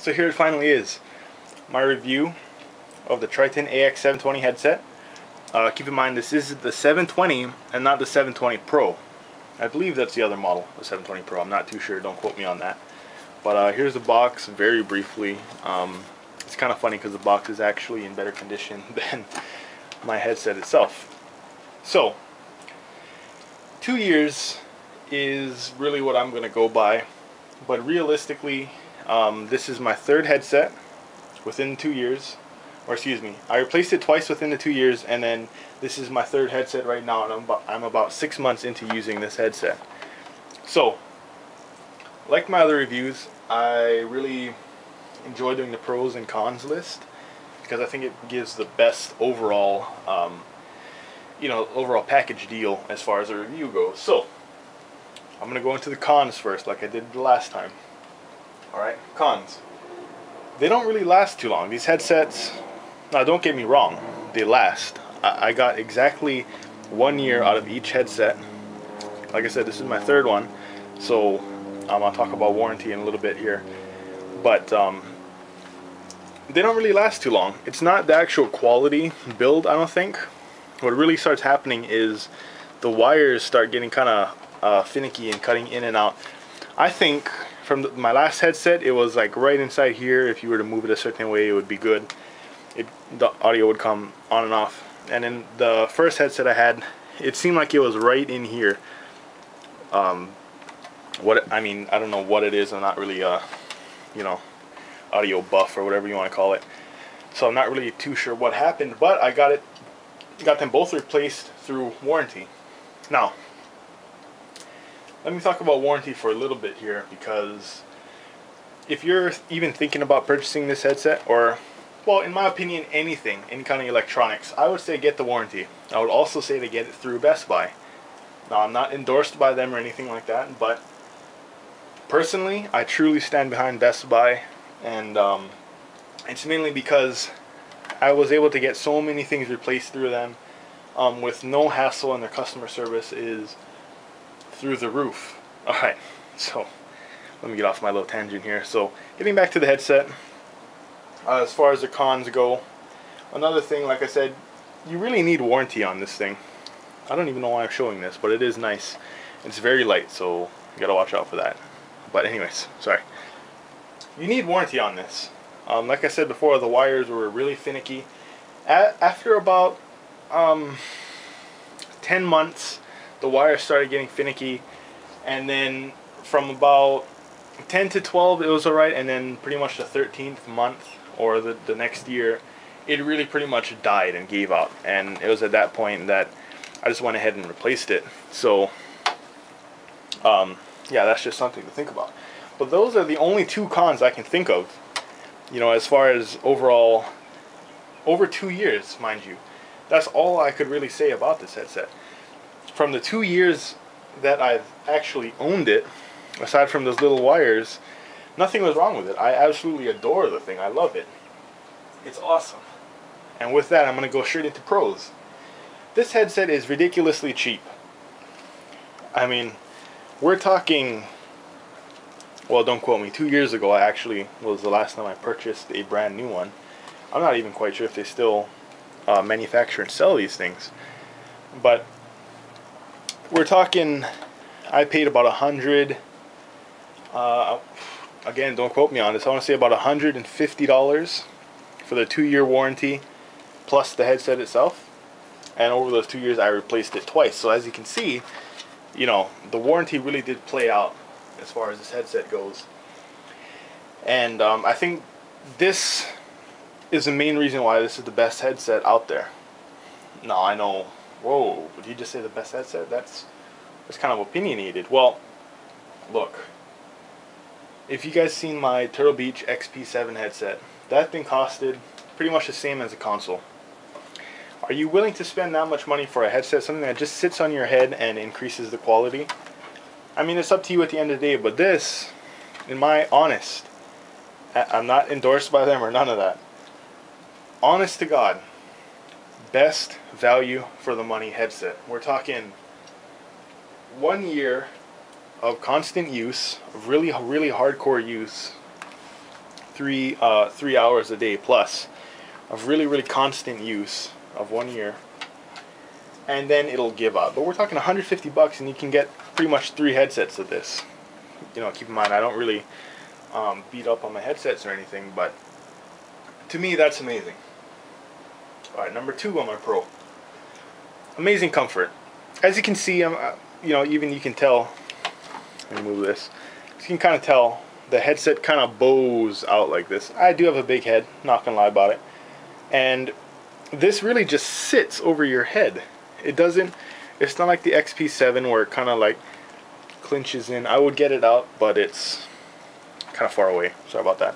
So here it finally is, my review of the Tritton AX720 headset. Keep in mind this is the 720 and not the 720 Pro. I believe that's the other model, the 720 Pro. I'm not too sure, don't quote me on that. But here's the box very briefly. It's kind of funny because the box is actually in better condition than my headset itself. So, 2 years is really what I'm going to go by. But realistically, this is my third headset within 2 years. Or excuse me, I replaced it twice within the 2 years, and then this is my third headset right now, and I'm about 6 months into using this headset. So, like my other reviews, I really enjoy doing the pros and cons list because I think it gives the best overall, overall package deal as far as the review goes. So, I'm gonna go into the cons first, like I did the last time. All right, cons. They don't really last too long. These headsets, now don't get me wrong, they last. I got exactly 1 year out of each headset. Like I said, this is my third one, so I'll talk about warranty in a little bit here. But they don't really last too long. It's not the actual quality build, I don't think. What really starts happening is the wires start getting kind of finicky and cutting in and out. I think from my last headset, it was like right inside here. If you were to move it a certain way, it would be good. The audio would come on and off. And then the first headset I had, it seemed like it was right in here. I don't know what it is. I'm not really audio buff or whatever you want to call it. So I'm not really too sure what happened, but I got them both replaced through warranty. Now, let me talk about warranty for a little bit here, because if you're even thinking about purchasing this headset, or, well, in my opinion, any kind of electronics, I would say get the warranty. I would also say to get it through Best Buy. Now, I'm not endorsed by them or anything like that, but personally, I truly stand behind Best Buy, and it's mainly because I was able to get so many things replaced through them with no hassle, and their customer service is through the roof. Alright, so let me get off my little tangent here. So, getting back to the headset, as far as the cons go, another thing, like I said, you really need warranty on this thing. I don't even know why I'm showing this, but it is nice. It's very light, so you gotta watch out for that. But anyways, sorry. You need warranty on this. Like I said before, the wires were really finicky. After about 10 months, the wires started getting finicky, and then from about 10 to 12 it was alright, and then pretty much the 13th month or the next year it really pretty much died and gave out, and it was at that point that I just went ahead and replaced it. So yeah, that's just something to think about. But those are the only two cons I can think of, as far as overall, over 2 years, mind you. That's all I could really say about this headset. From the 2 years that I've actually owned it, aside from those little wires, nothing was wrong with it. I absolutely adore the thing. I love it. It's awesome. And with that, I'm going to go straight into pros. This headset is ridiculously cheap. I mean, we're talking, well, don't quote me, 2 years ago actually was the last time I purchased a brand new one. I'm not even quite sure if they still manufacture and sell these things. But we're talking, I paid about $100, again, don't quote me on this, I want to say about $150 for the 2-year warranty plus the headset itself. And over those 2 years I replaced it twice. So as you can see, the warranty really did play out as far as this headset goes. And I think this is the main reason why this is the best headset out there. Now I know, whoa, did you just say the best headset? That's kind of opinionated. Well, look, if you guys seen my Turtle Beach XP7 headset, that thing costed pretty much the same as a console. Are you willing to spend that much money for a headset, something that just sits on your head and increases the quality? I mean, it's up to you at the end of the day, but this, in my honest, I'm not endorsed by them or none of that, honest to God, best value for the money headset. We're talking 1 year of constant use, of really hardcore use, 3 hours a day plus of really constant use of 1 year, and then it'll give up. But we're talking $150 and you can get pretty much 3 headsets of this. You know, keep in mind I don't really beat up on my headsets or anything, but to me that's amazing. Alright, number 2 on my Pro. Amazing comfort. As you can see, you know, even you can tell, let me move this, you can kind of tell the headset kind of bows out like this. I do have a big head, not gonna lie about it, and this really just sits over your head. It doesn't, it's not like the XP7 where it kind of like clinches in. I would get it out, but it's kind of far away, sorry about that.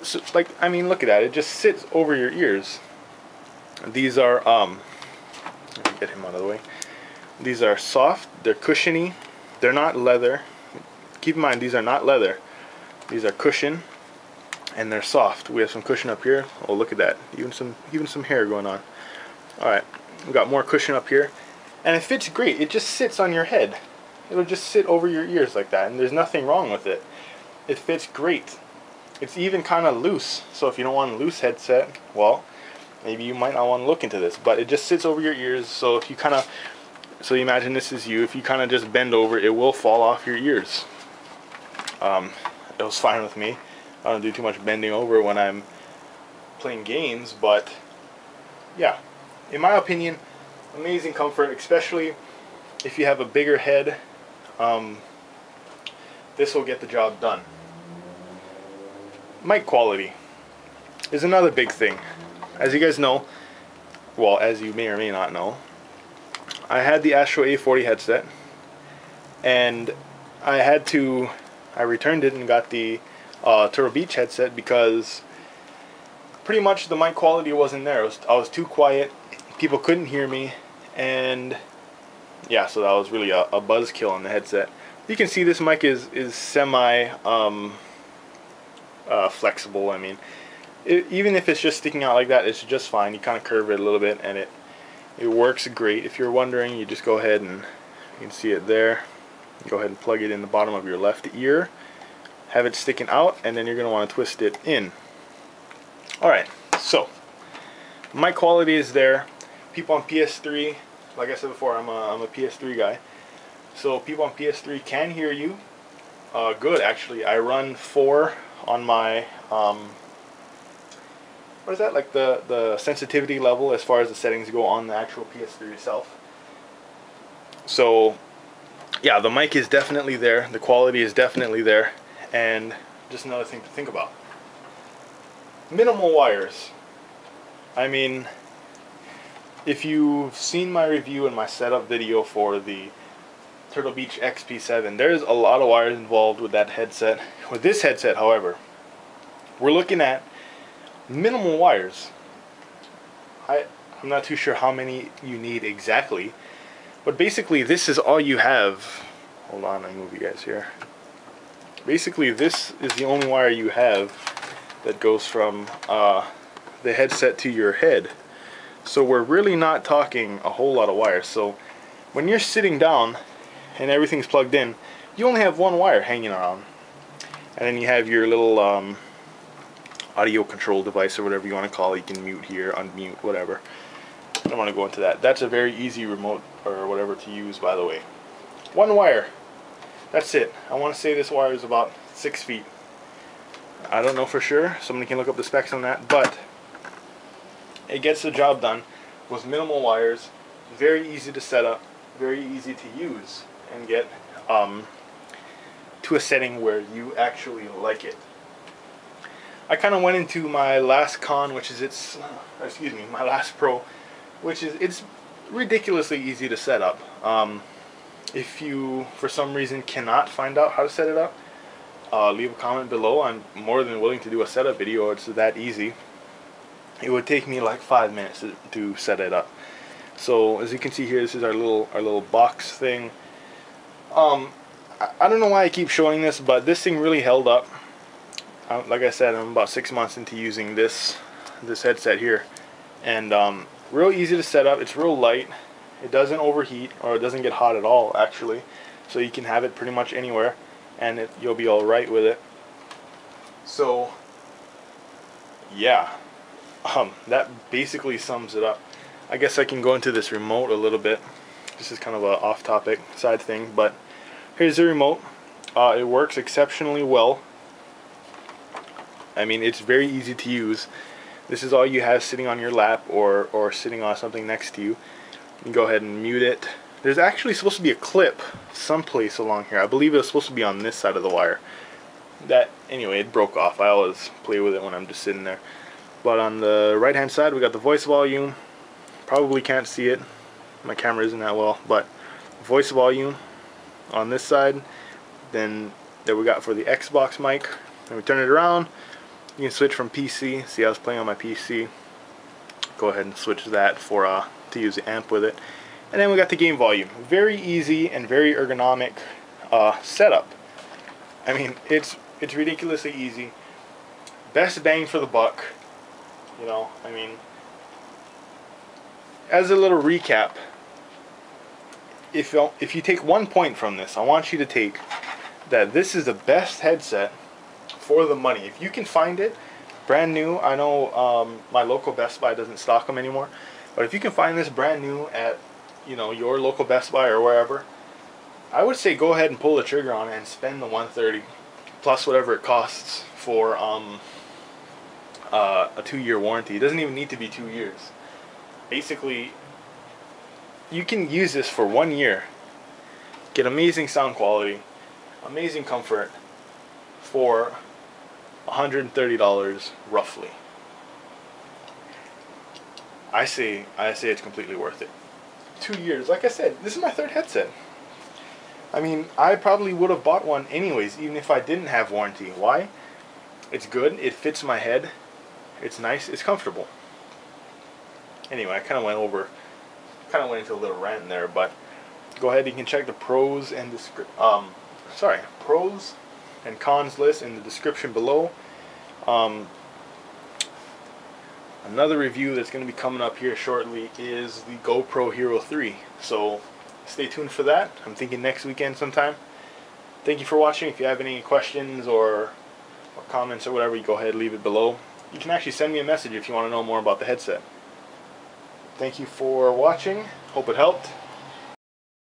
So like, I mean, look at that, it just sits over your ears. These are let me get him out of the way. These are soft, they're cushiony, they're not leather. Keep in mind, these are not leather. These are cushion, and they're soft. We have some cushion up here. Oh, look at that. Even some hair going on. Alright, we got more cushion up here. And it fits great. It just sits on your head. It'll just sit over your ears like that, and there's nothing wrong with it. It fits great. It's even kind of loose. So if you don't want a loose headset, well, maybe you might not want to look into this. But it just sits over your ears, so if you kind of, so you imagine this is you, if you kind of just bend over, it will fall off your ears. It was fine with me. I don't do too much bending over when I'm playing games, but yeah, in my opinion, amazing comfort, especially if you have a bigger head. This will get the job done. Mic quality is another big thing. As you guys know, well, as you may or may not know, I had the Astro A40 headset, and I returned it and got the Turtle Beach headset because pretty much the mic quality wasn't there. I was too quiet, people couldn't hear me, and yeah, so that was really a buzzkill on the headset. You can see this mic is semi flexible. I mean, even if it's just sticking out like that, it's just fine. You kind of curve it a little bit and it works great. If you're wondering, you just go ahead and you can see it there. Go ahead and plug it in the bottom of your left ear, have it sticking out, and then you're going to want to twist it in. Alright, so mic quality is there. People on PS3, like I said before, I'm a PS3 guy, so people on PS3 can hear you good. Actually, I run 4 on my what is that, like the sensitivity level as far as the settings go on the actual PS3 itself. So yeah, the mic is definitely there, the quality is definitely there, and just another thing to think about. Minimal wires. I mean, if you've seen my review and my setup video for the Turtle Beach XP7, there's a lot of wires involved with that headset. With this headset, however, we're looking at minimal wires. I'm not too sure how many you need exactly, but basically this is all you have. Hold on, let me move you guys here. Basically this is the only wire you have that goes from the headset to your head. So we're really not talking a whole lot of wires. So when you're sitting down and everything's plugged in, you only have one wire hanging around, and then you have your little audio control device or whatever you want to call it. You can mute here, unmute, whatever. I don't want to go into that. That's a very easy remote or whatever to use, by the way. One wire. That's it. I want to say this wire is about 6 feet. I don't know for sure. Somebody can look up the specs on that, but it gets the job done with minimal wires. Very easy to set up, very easy to use, and get to a setting where you actually like it. I kind of went into my last con, which is my last Pro, which is it's ridiculously easy to set up. If you for some reason cannot find out how to set it up, leave a comment below. I'm more than willing to do a setup video. It's that easy. It would take me like 5 minutes to set it up. So as you can see here, this is our little box thing. I don't know why I keep showing this, but this thing really held up. Like I said, I'm about 6 months into using this headset here, and real easy to set up. It's real light. It doesn't overheat, or it doesn't get hot at all, actually. So you can have it pretty much anywhere, and you'll be all right with it. So yeah, that basically sums it up. I guess I can go into this remote a little bit. This is kind of a off-topic side thing, but here's the remote. It works exceptionally well. I mean, it's very easy to use. This is all you have sitting on your lap or sitting on something next to you. You can go ahead and mute it. There's actually supposed to be a clip someplace along here. I believe it was supposed to be on this side of the wire. That, anyway, it broke off. I always play with it when I'm just sitting there. But on the right hand side, we got the voice volume. Probably can't see it. My camera isn't that well, but voice volume on this side. Then that we got for the Xbox mic. And we turn it around. You can switch from PC. See, I was playing on my PC. Go ahead and switch that for to use the amp with it. And then we got the game volume. Very easy and very ergonomic setup. I mean, it's ridiculously easy. Best bang for the buck. You know, I mean, as a little recap, if you take 1 point from this, I want you to take that this is the best headset for the money. If you can find it brand new, I know my local Best Buy doesn't stock them anymore, but if you can find this brand new at, you know, your local Best Buy or wherever, I would say go ahead and pull the trigger on it and spend the $130 plus whatever it costs for a 2-year warranty. It doesn't even need to be 2 years. Basically, you can use this for 1 year, get amazing sound quality, amazing comfort for $130 roughly. I say it's completely worth it. 2 years, like I said, this is my third headset. I mean, I probably would have bought one anyways, even if I didn't have warranty. Why? It's good, it fits my head, it's nice, it's comfortable. Anyway, I kind of went into a little rant there, but go ahead, you can check the pros and pros and cons list in the description below. Another review that's going to be coming up here shortly is the GoPro Hero 3. So stay tuned for that. I'm thinking next weekend sometime. Thank you for watching. If you have any questions or comments or whatever, you go ahead and leave it below. You can actually send me a message if you want to know more about the headset. Thank you for watching. Hope it helped.